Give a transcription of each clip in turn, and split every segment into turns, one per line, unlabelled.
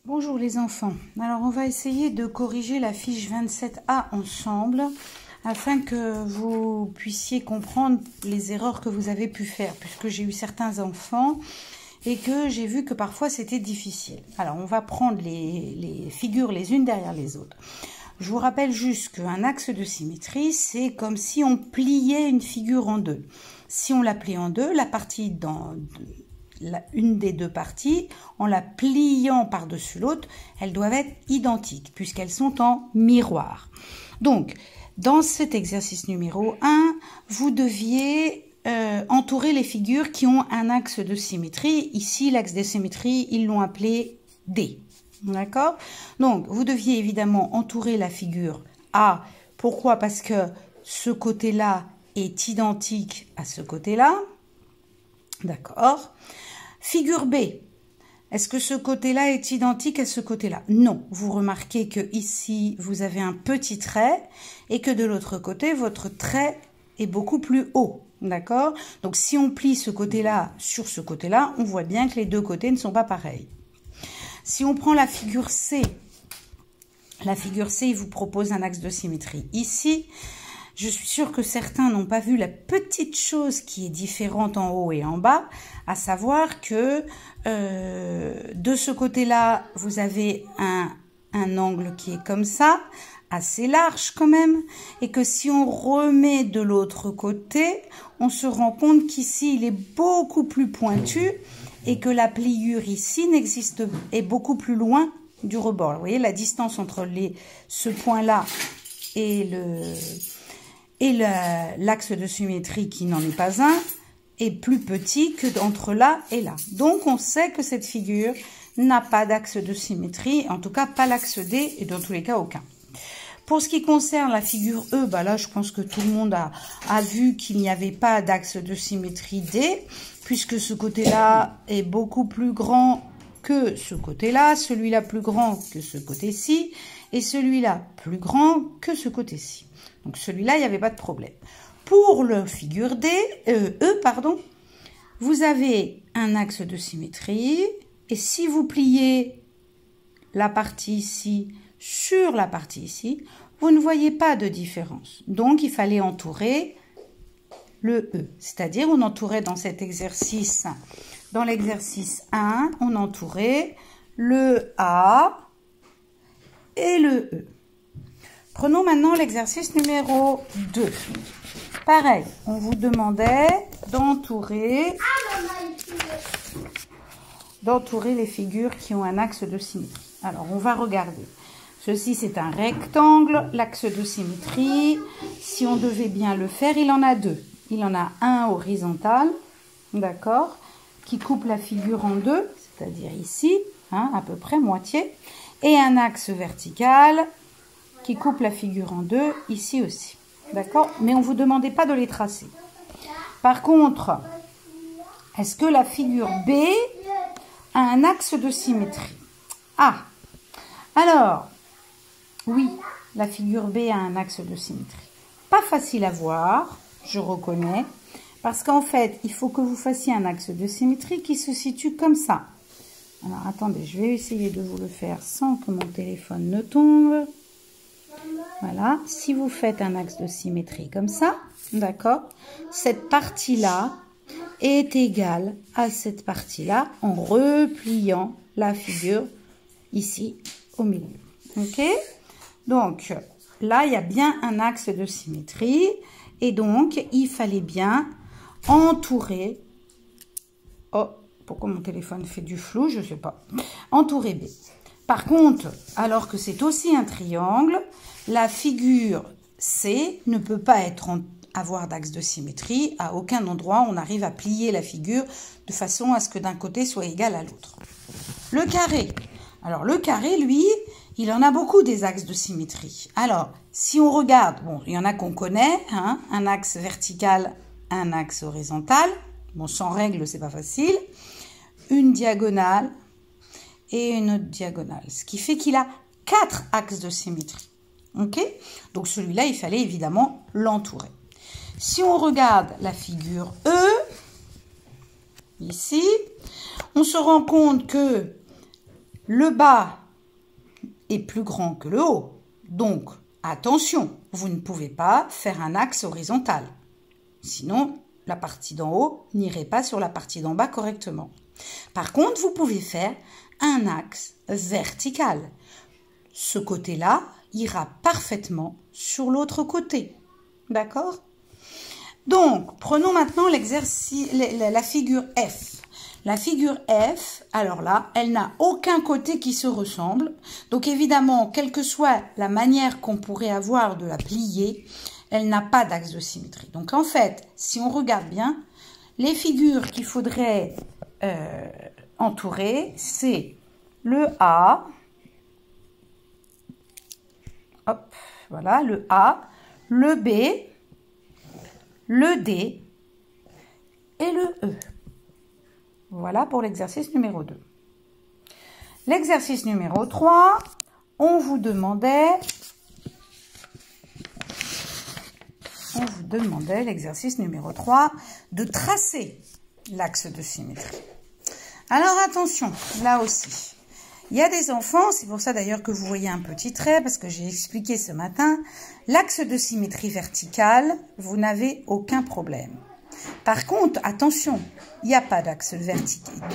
Bonjour les enfants, alors on va essayer de corriger la fiche 27A ensemble afin que vous puissiez comprendre les erreurs que vous avez pu faire puisque j'ai eu certains enfants et que j'ai vu que parfois c'était difficile. Alors on va prendre les figures les unes derrière les autres. Je vous rappelle juste qu'un axe de symétrie c'est comme si on pliait une figure en deux. Si on la plie en deux, la partie une des deux parties, en la pliant par-dessus l'autre, elles doivent être identiques puisqu'elles sont en miroir. Donc, dans cet exercice numéro 1, vous deviez entourer les figures qui ont un axe de symétrie. Ici, l'axe de symétrie, ils l'ont appelé D. D'accord? Donc, vous deviez évidemment entourer la figure A. Pourquoi? Parce que ce côté-là est identique à ce côté-là. D'accord? Figure B, est-ce que ce côté-là est identique à ce côté-là? Non. Vous remarquez que ici, vous avez un petit trait et que de l'autre côté, votre trait est beaucoup plus haut. D'accord? Donc, si on plie ce côté-là sur ce côté-là, on voit bien que les deux côtés ne sont pas pareils. Si on prend la figure C, il vous propose un axe de symétrie ici. Je suis sûre que certains n'ont pas vu la petite chose qui est différente en haut et en bas, à savoir que de ce côté-là, vous avez un angle qui est comme ça, assez large quand même, et que si on remet de l'autre côté, on se rend compte qu'ici, il est beaucoup plus pointu et que la pliure ici est beaucoup plus loin du rebord. Vous voyez, la distance entre ce point-là et l'axe de symétrie qui n'en est pas un est plus petit que entre là et là. Donc, on sait que cette figure n'a pas d'axe de symétrie, en tout cas pas l'axe D et dans tous les cas aucun. Pour ce qui concerne la figure E, bah là je pense que tout le monde a vu qu'il n'y avait pas d'axe de symétrie D, puisque ce côté-là est beaucoup plus grand que ce côté-là, celui-là plus grand que ce côté-ci, et celui-là plus grand que ce côté-ci. Donc celui-là, il n'y avait pas de problème. Pour le figure E, vous avez un axe de symétrie, et si vous pliez la partie ici sur la partie ici, vous ne voyez pas de différence. Donc il fallait entourer le E, c'est-à-dire on entourait dans cet exercice, dans l'exercice 1, on entourait le A et le E. Prenons maintenant l'exercice numéro 2. Pareil, on vous demandait d'entourer les figures qui ont un axe de symétrie. Alors, on va regarder. Ceci, c'est un rectangle, l'axe de symétrie. Si on devait bien le faire, il en a deux. Il en a un horizontal, d'accord, qui coupe la figure en deux, c'est-à-dire ici, à peu près moitié, et un axe vertical qui coupe la figure en deux, ici aussi. D'accord? Mais on ne vous demandait pas de les tracer. Par contre, est-ce que la figure B a un axe de symétrie? Ah! Alors, oui, la figure B a un axe de symétrie. Pas facile à voir, je reconnais, parce qu'en fait, il faut que vous fassiez un axe de symétrie qui se situe comme ça. Alors, attendez, je vais essayer de vous le faire sans que mon téléphone ne tombe. Voilà, si vous faites un axe de symétrie comme ça, d'accord, cette partie-là est égale à cette partie-là en repliant la figure ici au milieu. Ok? Donc, là, il y a bien un axe de symétrie et donc, il fallait bien entourer... Oh, pourquoi mon téléphone fait du flou? Je ne sais pas. Entourer B. Par contre, alors que c'est aussi un triangle, la figure C ne peut pas avoir d'axe de symétrie. À aucun endroit, on arrive à plier la figure de façon à ce que d'un côté soit égal à l'autre. Le carré. Alors, le carré, lui, il en a beaucoup des axes de symétrie. Alors, si on regarde, bon, il y en a qu'on connaît, un axe vertical, un axe horizontal. Bon, sans règle, c'est pas facile. Une diagonale et une autre diagonale. Ce qui fait qu'il a 4 axes de symétrie. Ok? Donc celui-là, il fallait évidemment l'entourer. Si on regarde la figure E, ici, on se rend compte que Le bas est plus grand que le haut. Donc, attention, vous ne pouvez pas faire un axe horizontal. Sinon, la partie d'en haut n'irait pas sur la partie d'en bas correctement. Par contre, vous pouvez faire un axe vertical. Ce côté-là ira parfaitement sur l'autre côté. D'accord? Donc, prenons maintenant l'exercice, la figure F. La figure F, alors là, elle n'a aucun côté qui se ressemble. Donc évidemment, quelle que soit la manière qu'on pourrait avoir de la plier, elle n'a pas d'axe de symétrie. Donc en fait, si on regarde bien, les figures qu'il faudrait entourer, c'est le A, hop, voilà, le A, le B, le D et le E. Voilà pour l'exercice numéro 2. L'exercice numéro 3, on vous demandait l'exercice numéro 3 de tracer l'axe de symétrie. Alors attention, là aussi, il y a des enfants, c'est pour ça d'ailleurs que vous voyez un petit trait, parce que j'ai expliqué ce matin, l'axe de symétrie verticale, vous n'avez aucun problème. Par contre, attention, il n'y a pas d'axe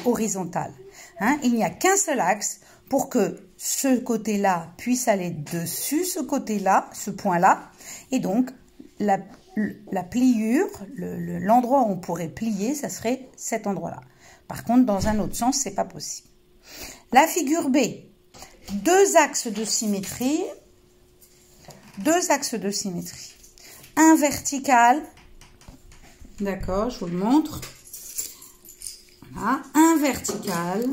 horizontal. Hein, il n'y a qu'un seul axe pour que ce côté-là puisse aller dessus, ce côté-là, ce point-là. Et donc, la pliure, l'endroit où on pourrait plier, ça serait cet endroit-là. Par contre, dans un autre sens, c'est pas possible. La figure B, deux axes de symétrie. Un vertical. D'accord, je vous le montre. Voilà, un vertical.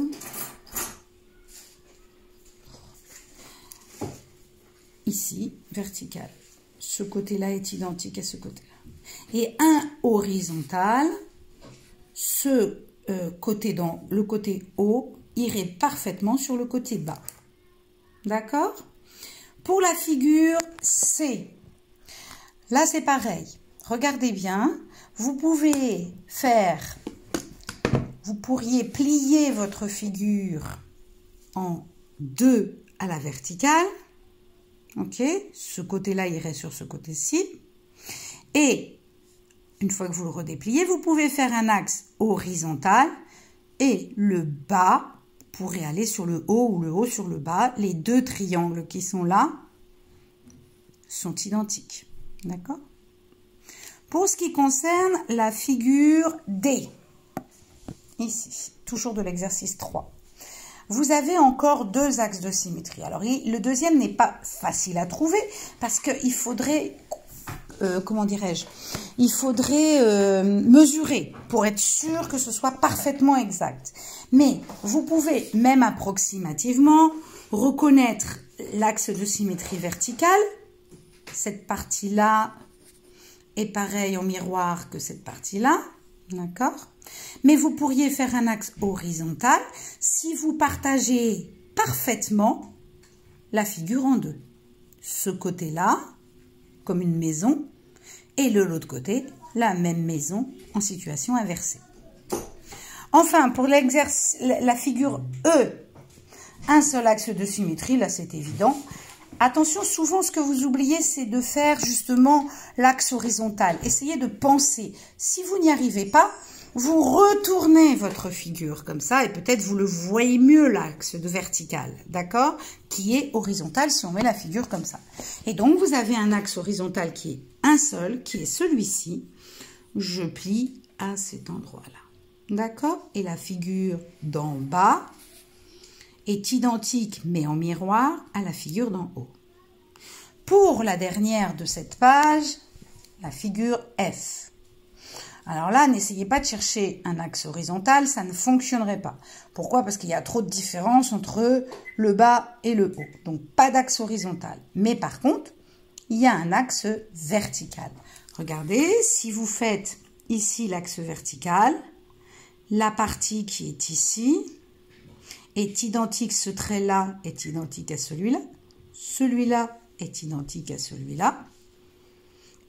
Ici, vertical. Ce côté-là est identique à ce côté-là. Et un horizontal. Ce côté dans le côté haut irait parfaitement sur le côté bas. D'accord? Pour la figure C, là c'est pareil. Regardez bien. Vous pourriez plier votre figure en deux à la verticale. Ok, ce côté-là irait sur ce côté-ci. Et une fois que vous le redépliez, vous pouvez faire un axe horizontal et le bas pourrait aller sur le haut ou le haut sur le bas. Les deux triangles qui sont là sont identiques. D'accord? Pour ce qui concerne la figure D, ici, toujours de l'exercice 3, vous avez encore deux axes de symétrie. Alors, le deuxième n'est pas facile à trouver parce qu'il faudrait, comment dirais-je, il faudrait mesurer pour être sûr que ce soit parfaitement exact. Mais vous pouvez, même approximativement, reconnaître l'axe de symétrie verticale, cette partie-là, est pareil en miroir que cette partie-là, d'accord? Mais vous pourriez faire un axe horizontal si vous partagez parfaitement la figure en deux. Ce côté-là, comme une maison, et de l'autre côté, la même maison en situation inversée. Enfin, pour la figure E, un seul axe de symétrie, là c'est évident. Attention, souvent, ce que vous oubliez, c'est de faire justement l'axe horizontal. Essayez de penser. Si vous n'y arrivez pas, vous retournez votre figure comme ça et peut-être vous le voyez mieux, l'axe de vertical, d'accord? Qui est horizontal si on met la figure comme ça. Et donc, vous avez un axe horizontal qui est un seul, qui est celui-ci. Je plie à cet endroit-là, d'accord? Et la figure d'en bas est identique, mais en miroir, à la figure d'en haut. Pour la dernière de cette page, la figure F. Alors là, n'essayez pas de chercher un axe horizontal, ça ne fonctionnerait pas. Pourquoi? Parce qu'il y a trop de différence entre le bas et le haut. Donc, pas d'axe horizontal. Mais par contre, il y a un axe vertical. Regardez, si vous faites ici l'axe vertical, la partie qui est ici est identique, ce trait-là est identique à celui-là, celui-là est identique à celui-là,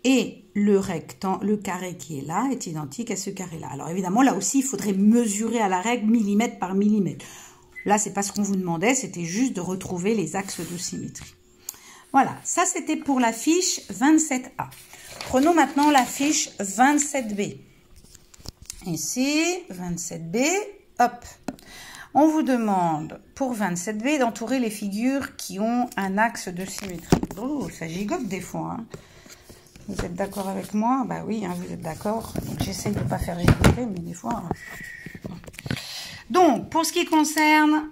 et le carré qui est là est identique à ce carré-là. Alors évidemment, là aussi, il faudrait mesurer à la règle millimètre par millimètre. Là, c'est pas ce qu'on vous demandait, c'était juste de retrouver les axes de symétrie. Voilà, ça c'était pour la fiche 27A. Prenons maintenant la fiche 27B. Ici, 27B, hop. On vous demande pour 27B d'entourer les figures qui ont un axe de symétrie. Oh, ça gigote des fois. Hein. Vous êtes d'accord avec moi? Bah oui, hein, vous êtes d'accord. Donc j'essaye de ne pas faire gigoter, mais des fois... Donc, pour ce qui concerne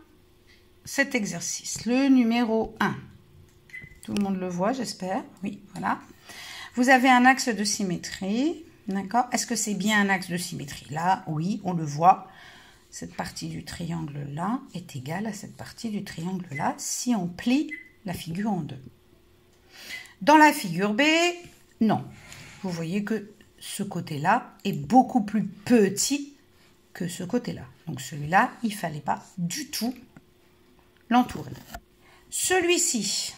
cet exercice, le numéro 1. Tout le monde le voit, j'espère. Oui, voilà. Vous avez un axe de symétrie. D'accord? Est-ce que c'est bien un axe de symétrie? Là, oui, on le voit. Cette partie du triangle-là est égale à cette partie du triangle-là si on plie la figure en deux. Dans la figure B, non. Vous voyez que ce côté-là est beaucoup plus petit que ce côté-là. Donc celui-là, il ne fallait pas du tout l'entourer. Celui-ci...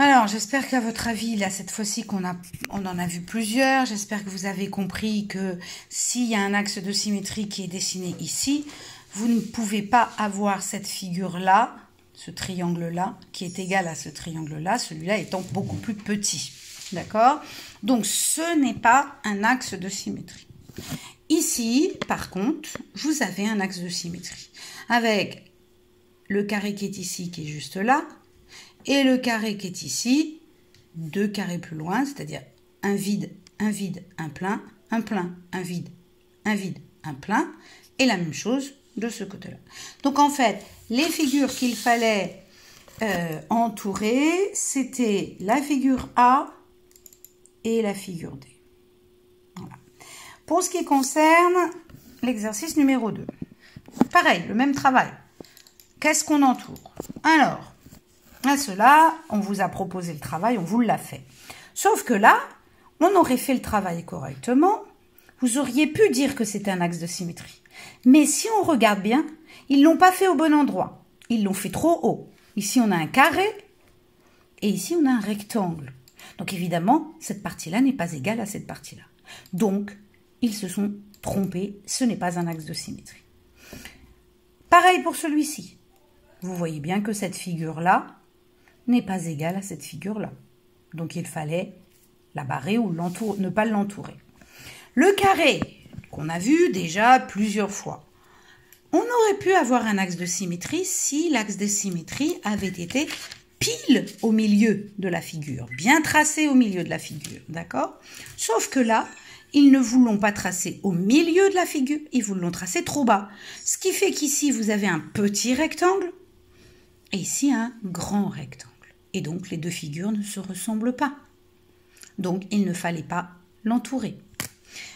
Alors, j'espère qu'à votre avis, là, cette fois-ci on en a vu plusieurs, j'espère que vous avez compris que s'il y a un axe de symétrie qui est dessiné ici, vous ne pouvez pas avoir cette figure-là, ce triangle-là, qui est égal à ce triangle-là, celui-là étant beaucoup plus petit. D'accord? Donc, ce n'est pas un axe de symétrie. Ici, par contre, vous avez un axe de symétrie, avec le carré qui est ici, qui est juste là, et le carré qui est ici, 2 carrés plus loin, c'est-à-dire un vide, un plein, un vide, un plein, et la même chose de ce côté-là. Donc en fait, les figures qu'il fallait entourer, c'était la figure A et la figure D. Voilà. Pour ce qui concerne l'exercice numéro 2, pareil, le même travail. Qu'est-ce qu'on entoure? Alors, à cela, on vous a proposé le travail, on vous l'a fait. Sauf que là, on aurait fait le travail correctement, vous auriez pu dire que c'était un axe de symétrie. Mais si on regarde bien, ils ne l'ont pas fait au bon endroit. Ils l'ont fait trop haut. Ici, on a un carré et ici, on a un rectangle. Donc évidemment, cette partie-là n'est pas égale à cette partie-là. Donc, ils se sont trompés, ce n'est pas un axe de symétrie. Pareil pour celui-ci. Vous voyez bien que cette figure-là n'est pas égale à cette figure-là. Donc, il fallait la barrer ou ne pas l'entourer. Le carré, qu'on a vu déjà plusieurs fois, on aurait pu avoir un axe de symétrie si l'axe de symétrie avait été pile au milieu de la figure, bien tracé au milieu de la figure, d'accord? Sauf que là, ils ne vous l'ont pas tracé au milieu de la figure, ils vous l'ont tracé trop bas. Ce qui fait qu'ici, vous avez un petit rectangle et ici un grand rectangle. Et donc, les deux figures ne se ressemblent pas. Donc, il ne fallait pas l'entourer.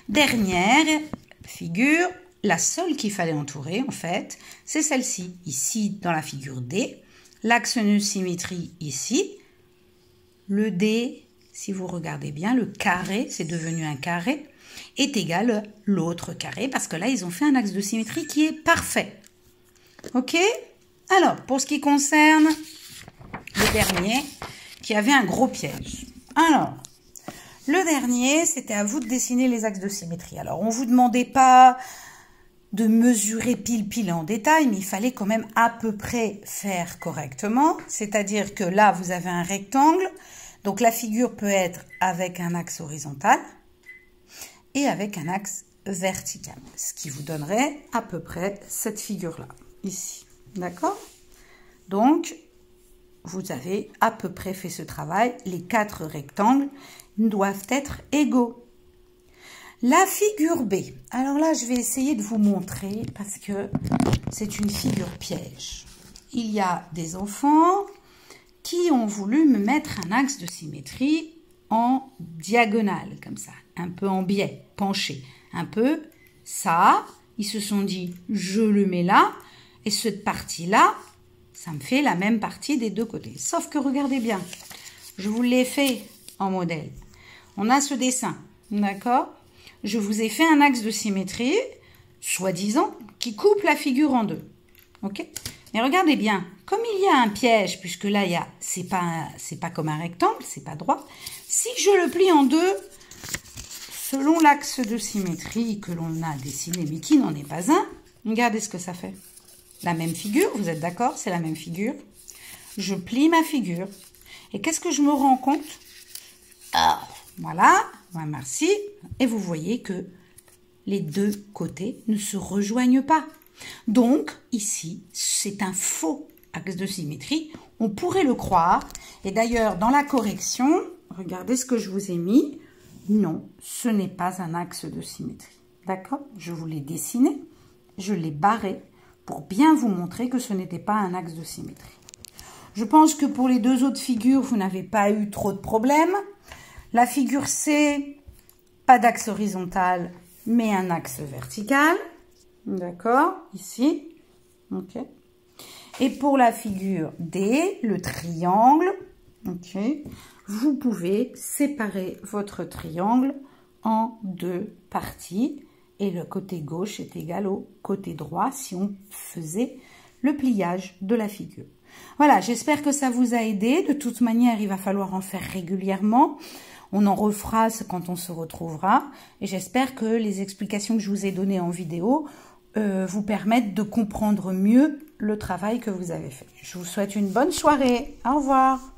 Dernière figure, la seule qu'il fallait entourer, en fait, c'est celle-ci. Ici, dans la figure D, l'axe de symétrie ici. Le D, si vous regardez bien, le carré, c'est devenu un carré, est égal à l'autre carré, parce que là, ils ont fait un axe de symétrie qui est parfait. OK? Alors, pour ce qui concerne le dernier, qui avait un gros piège. Alors, le dernier, c'était à vous de dessiner les axes de symétrie. Alors, on ne vous demandait pas de mesurer pile en détail, mais il fallait quand même à peu près faire correctement. C'est-à-dire que là, vous avez un rectangle. Donc, la figure peut être avec un axe horizontal et avec un axe vertical. Ce qui vous donnerait à peu près cette figure-là, ici. D'accord? Donc, vous avez à peu près fait ce travail. Les 4 rectangles doivent être égaux. La figure B. Alors là, je vais essayer de vous montrer parce que c'est une figure piège. Il y a des enfants qui ont voulu me mettre un axe de symétrie en diagonale, comme ça, un peu en biais, penché, un peu ça. Ils se sont dit, je le mets là, et cette partie-là, ça me fait la même partie des deux côtés. Sauf que regardez bien, je vous l'ai fait en modèle. On a ce dessin, d'accord? Je vous ai fait un axe de symétrie, soi-disant, qui coupe la figure en deux. Ok? Mais regardez bien, comme il y a un piège, puisque là, c'est pas comme un rectangle, c'est pas droit. Si je le plie en deux, selon l'axe de symétrie que l'on a dessiné, mais qui n'en est pas un, regardez ce que ça fait. la même figure, vous êtes d'accord? C'est la même figure. Je plie ma figure. Et qu'est-ce que je me rends compte? Voilà, ouais, merci. Et vous voyez que les deux côtés ne se rejoignent pas. Donc, ici, c'est un faux axe de symétrie. On pourrait le croire. Et d'ailleurs, dans la correction, regardez ce que je vous ai mis. Non, ce n'est pas un axe de symétrie. D'accord? Je vous l'ai dessiné, je l'ai barré pour bien vous montrer que ce n'était pas un axe de symétrie. Je pense que pour les deux autres figures, vous n'avez pas eu trop de problèmes. La figure C, pas d'axe horizontal, mais un axe vertical. D'accord? Ici. OK. Et pour la figure D, le triangle, OK, vous pouvez séparer votre triangle en deux parties. Et le côté gauche est égal au côté droit si on faisait le pliage de la figure. Voilà, j'espère que ça vous a aidé. De toute manière, il va falloir en faire régulièrement. On en refera quand on se retrouvera. Et j'espère que les explications que je vous ai données en vidéo vous permettent de comprendre mieux le travail que vous avez fait. Je vous souhaite une bonne soirée. Au revoir.